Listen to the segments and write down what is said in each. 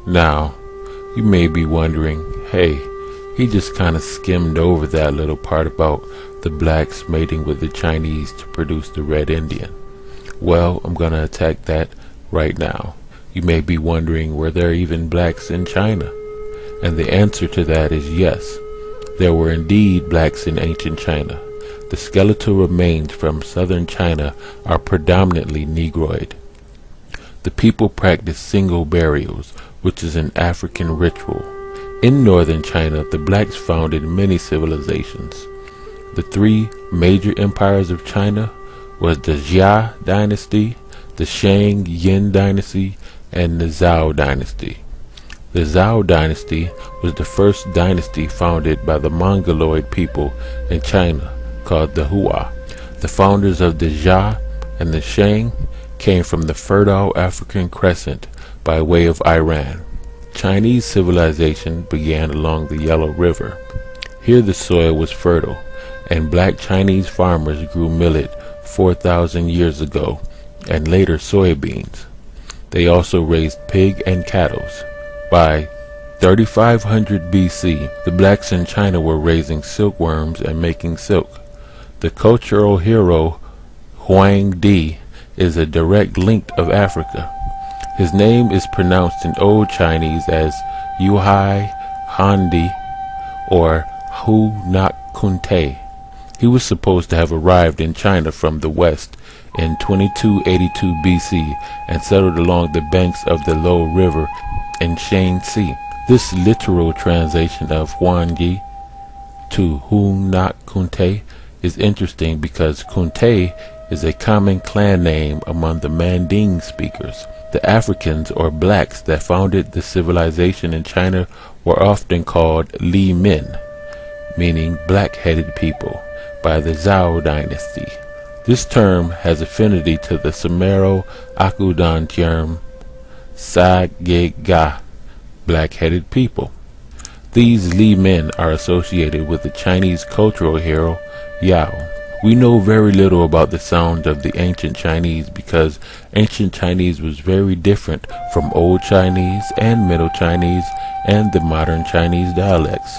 Now, you may be wondering, hey, he just kind of skimmed over that little part about the blacks mating with the Chinese to produce the Red Indian. Well, I'm going to attack that right now. You may be wondering, were there even blacks in China? And the answer to that is yes. There were indeed blacks in ancient China. The skeletal remains from southern China are predominantly Negroid. The people practice single burials, which is an African ritual. In northern China, the blacks founded many civilizations. The three major empires of China was the Jia dynasty, the Shang Yin dynasty, and the Zhou dynasty. The Zhou dynasty was the first dynasty founded by the Mongoloid people in China, called the Hua. The founders of the Jia and the Shang came from the fertile African crescent by way of Iran. Chinese civilization began along the Yellow River. Here the soil was fertile, and black Chinese farmers grew millet 4,000 years ago, and later soybeans. They also raised pig and cattle. By 3500 BC, the blacks in China were raising silkworms and making silk. The cultural hero Huang Di is a direct link of Africa. His name is pronounced in Old Chinese as Yuhai Handi or Hu Nak Kunte. He was supposed to have arrived in China from the west in 2282 BC and settled along the banks of the Low River in Shaanxi. This literal translation of Huang Yi to Hu Nak Kunte is interesting because Kunte is a common clan name among the Manding speakers. The Africans or blacks that founded the civilization in China were often called Li Min, meaning black-headed people, by the Zhou dynasty. This term has affinity to the Sumero-Akudan term Sa-ge-ga, black-headed people. These Li Min are associated with the Chinese cultural hero Yao. We know very little about the sound of the ancient Chinese because ancient Chinese was very different from Old Chinese and Middle Chinese and the modern Chinese dialects.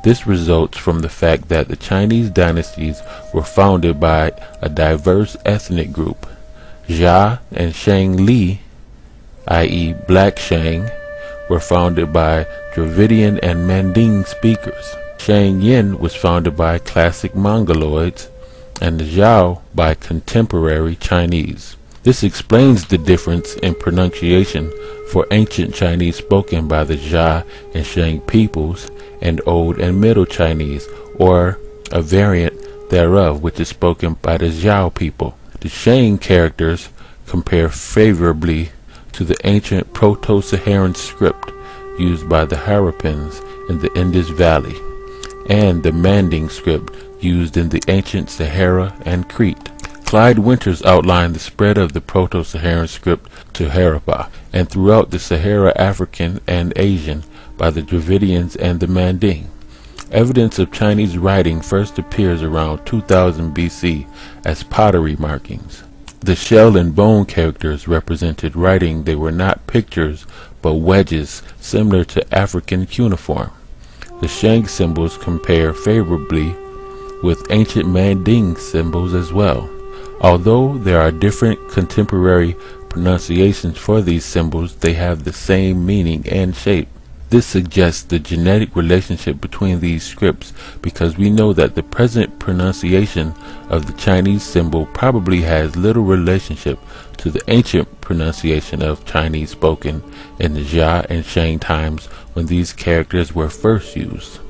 This results from the fact that the Chinese dynasties were founded by a diverse ethnic group. Jia and Shang Li, i.e. Black Shang, were founded by Dravidian and Manding speakers. Shang Yin was founded by classic Mongoloids, and the Zhao by contemporary Chinese. This explains the difference in pronunciation for ancient Chinese spoken by the Jia and Shang peoples and Old and Middle Chinese, or a variant thereof which is spoken by the Zhao people. The Shang characters compare favorably to the ancient Proto-Saharan script used by the Harappans in the Indus Valley, and the Manding script used in the ancient Sahara and Crete. Clyde Winters outlined the spread of the Proto-Saharan script to Harappa and throughout the Sahara African and Asian by the Dravidians and the Manding. Evidence of Chinese writing first appears around 2000 BC as pottery markings. The shell and bone characters represented writing. They were not pictures but wedges similar to African cuneiform. The Shang symbols compare favorably with ancient Manding symbols as well. Although there are different contemporary pronunciations for these symbols, they have the same meaning and shape. This suggests the genetic relationship between these scripts because we know that the present pronunciation of the Chinese symbol probably has little relationship to the ancient pronunciation of Chinese spoken in the Jia and Shang times when these characters were first used.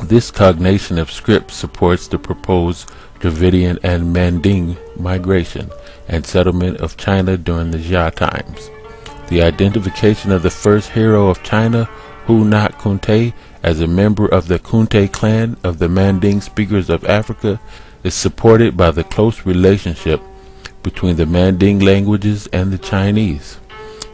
This cognation of script supports the proposed Dravidian and Manding migration and settlement of China during the Jia times. The identification of the first hero of China, Hu Nak Kunte, as a member of the Kunte clan of the Manding speakers of Africa is supported by the close relationship between the Manding languages and the Chinese.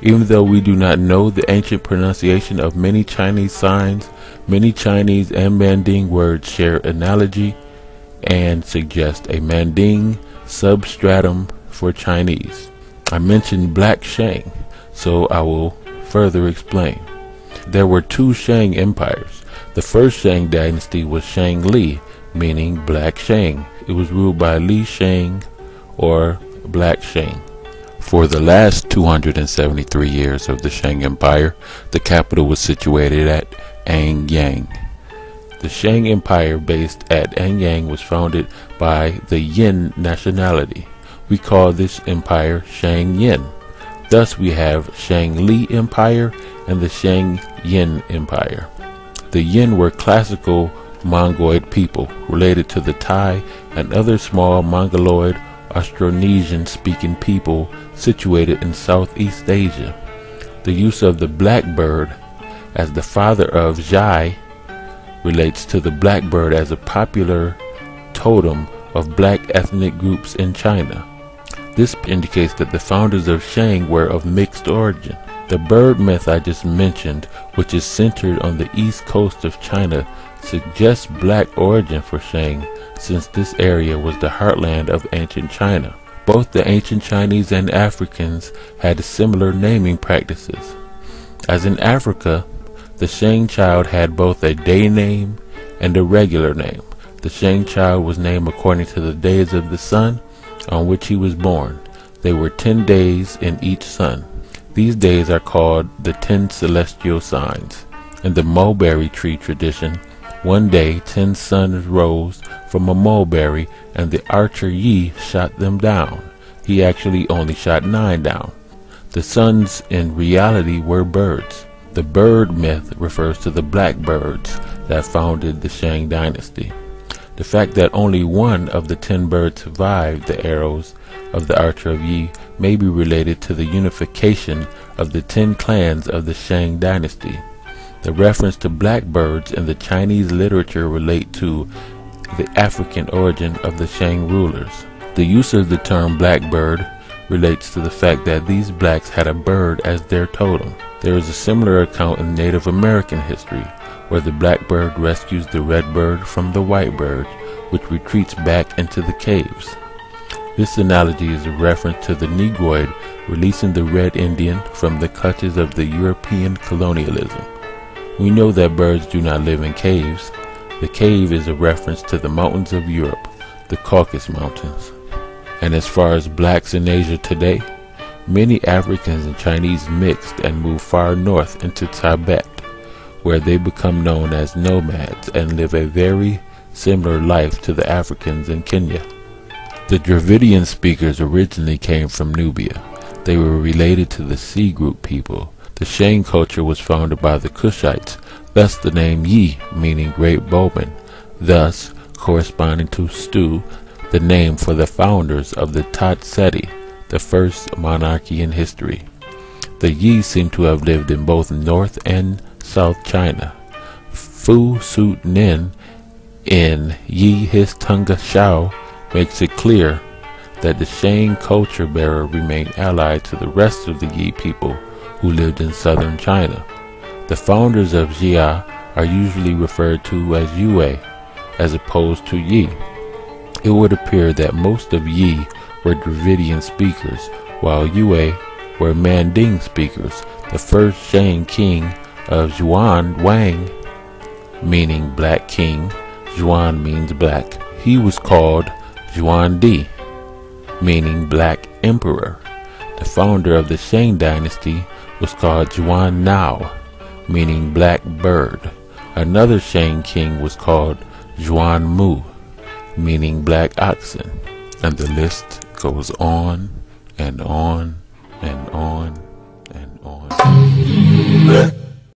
Even though we do not know the ancient pronunciation of many Chinese signs, many Chinese and Manding words share analogy and suggest a Manding substratum for Chinese. I mentioned Black Shang, so I will further explain. There were two Shang empires. The first Shang dynasty was Shang Li, meaning Black Shang. It was ruled by Li Shang, or Black Shang. For the last 273 years of the Shang Empire, the capital was situated at Anyang. The Shang Empire based at Anyang was founded by the Yin nationality. We call this empire Shang Yin. Thus we have Shang Li Empire and the Shang Yin Empire. The Yin were classical Mongoloid people related to the Thai and other small Mongoloid Austronesian speaking people situated in Southeast Asia. The use of the blackbird as the father of Zhai relates to the blackbird as a popular totem of black ethnic groups in China. This indicates that the founders of Shang were of mixed origin. The bird myth I just mentioned, which is centered on the east coast of China, suggests black origin for Shang, since this area was the heartland of ancient China. Both the ancient Chinese and Africans had similar naming practices. As in Africa, the Shang child had both a day name and a regular name. The Shang child was named according to the days of the sun on which he was born. There were 10 days in each sun. These days are called the 10 celestial signs. In the mulberry tree tradition, one day 10 suns rose from a mulberry, and the archer Yi shot them down. He actually only shot 9 down. The suns in reality were birds. The bird myth refers to the blackbirds that founded the Shang dynasty. The fact that only one of the 10 birds survived the arrows of the archer of Yi may be related to the unification of the 10 clans of the Shang dynasty. The reference to blackbirds in the Chinese literature relate to the African origin of the Shang rulers. The use of the term blackbird relates to the fact that these blacks had a bird as their totem. There is a similar account in Native American history, where the blackbird rescues the red bird from the white bird, which retreats back into the caves. This analogy is a reference to the Negroid releasing the red Indian from the clutches of the European colonialism. We know that birds do not live in caves. The cave is a reference to the mountains of Europe, the Caucasus Mountains. And as far as blacks in Asia today, many Africans and Chinese mixed and moved far north into Tibet, where they become known as nomads and live a very similar life to the Africans in Kenya. The Dravidian speakers originally came from Nubia. They were related to the Sea Group people. The Shang culture was founded by the Kushites, thus the name Yi, meaning great bowman, thus corresponding to Stu, the name for the founders of the Tat Seti, the first monarchy in history. The Yi seem to have lived in both North and South China. Fu Sut Nin in Yi His Tunga Shao makes it clear that the Shang culture bearer remained allied to the rest of the Yi people who lived in southern China. The founders of Jia are usually referred to as Yue, as opposed to Yi. It would appear that most of Yi were Dravidian speakers, while Yue were Manding speakers. The first Shang king of Zhuan Wang, meaning black king. Zhuan means black. He was called Zhuan Di, meaning black emperor. The founder of the Shang dynasty was called Zhuan Nao, meaning black bird. Another Shang king was called Zhuan Mu, meaning black oxen. And the list goes on and on